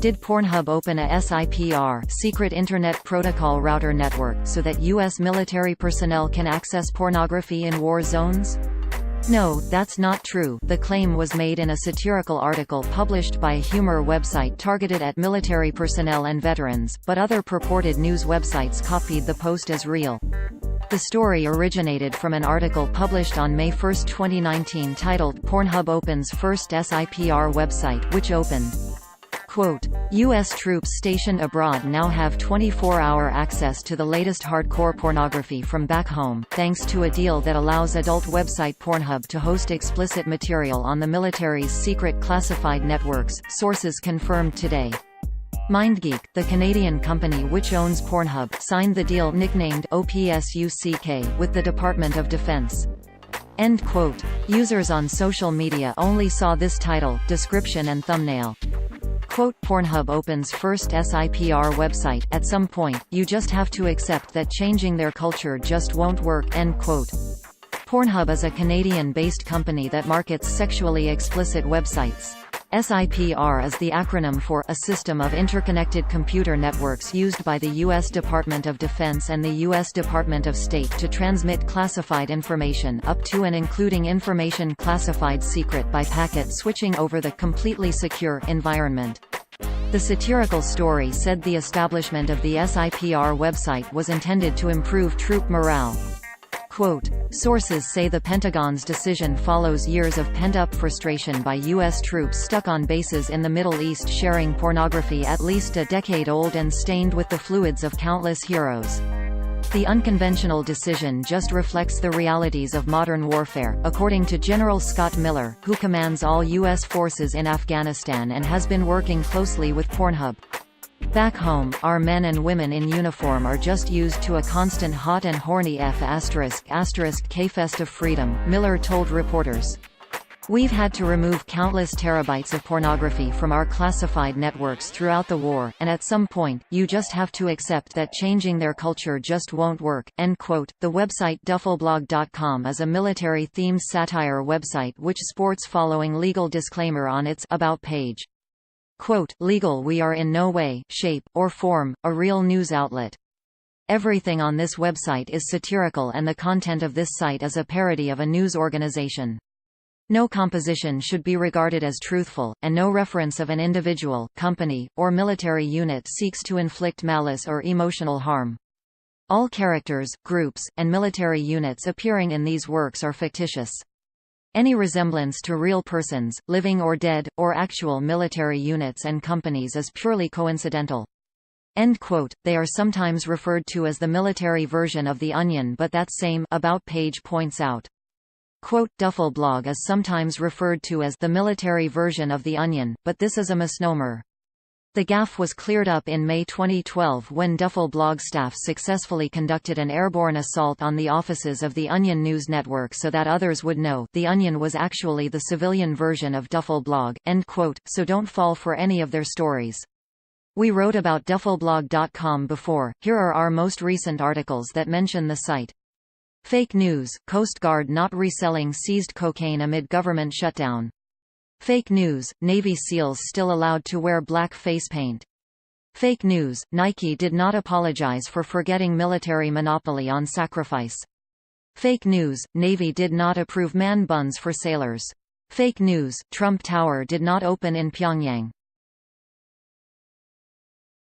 Did Pornhub open a SIPR secret Internet Protocol router network so that U.S. military personnel can access pornography in war zones? No, that's not true. The claim was made in a satirical article published by a humor website targeted at military personnel and veterans, but other purported news websites copied the post as real. The story originated from an article published on May 1, 2019 titled "Pornhub Opens First SIPR Website," which opened, quote, U.S. troops stationed abroad now have 24-hour access to the latest hardcore pornography from back home, thanks to a deal that allows adult website Pornhub to host explicit material on the military's secret classified networks, sources confirmed today. MindGeek, the Canadian company which owns Pornhub, signed the deal nicknamed OPSUCK with the Department of Defense. End quote. Users on social media only saw this title, description and thumbnail. Quote, Pornhub opens first SIPR website. At some point, you just have to accept that changing their culture just won't work. End quote. Pornhub is a Canadian-based company that markets sexually explicit websites. SIPR is the acronym for a System of Interconnected Computer Networks used by the U.S. Department of Defense and the U.S. Department of State to transmit classified information up to and including information classified secret by packet switching over the completely secure environment. The satirical story said the establishment of the SIPR website was intended to improve troop morale. Quote, sources say the Pentagon's decision follows years of pent-up frustration by U.S. troops stuck on bases in the Middle East sharing pornography at least a decade old and stained with the fluids of countless heroes. The unconventional decision just reflects the realities of modern warfare, according to General Scott Miller, who commands all U.S. forces in Afghanistan and has been working closely with Pornhub. Back home, our men and women in uniform are just used to a constant hot and horny K-fest of freedom, Miller told reporters. We've had to remove countless terabytes of pornography from our classified networks throughout the war, and at some point, you just have to accept that changing their culture just won't work. End quote. The website duffelblog.com is a military-themed satire website which sports following legal disclaimer on its About page. Quote, legal. We are in no way, shape, or form a real news outlet. Everything on this website is satirical and the content of this site is a parody of a news organization. No composition should be regarded as truthful, and no reference of an individual, company, or military unit seeks to inflict malice or emotional harm. All characters, groups, and military units appearing in these works are fictitious. Any resemblance to real persons, living or dead, or actual military units and companies is purely coincidental. End quote. They are sometimes referred to as the military version of The Onion, but that same About page points out. Quote, Duffelblog is sometimes referred to as the military version of The Onion, but this is a misnomer. The gaffe was cleared up in May 2012 when Duffelblog staff successfully conducted an airborne assault on the offices of The Onion news network so that others would know The Onion was actually the civilian version of Duffelblog. End quote. So don't fall for any of their stories. We wrote about duffelblog.com before. Here are our most recent articles that mention the site. Fake news, Coast Guard not reselling seized cocaine amid government shutdown. Fake news, Navy SEALs still allowed to wear black face paint. Fake news, Nike did not apologize for forgetting military monopoly on sacrifice. Fake news, Navy did not approve man buns for sailors. Fake news, Trump Tower did not open in Pyongyang.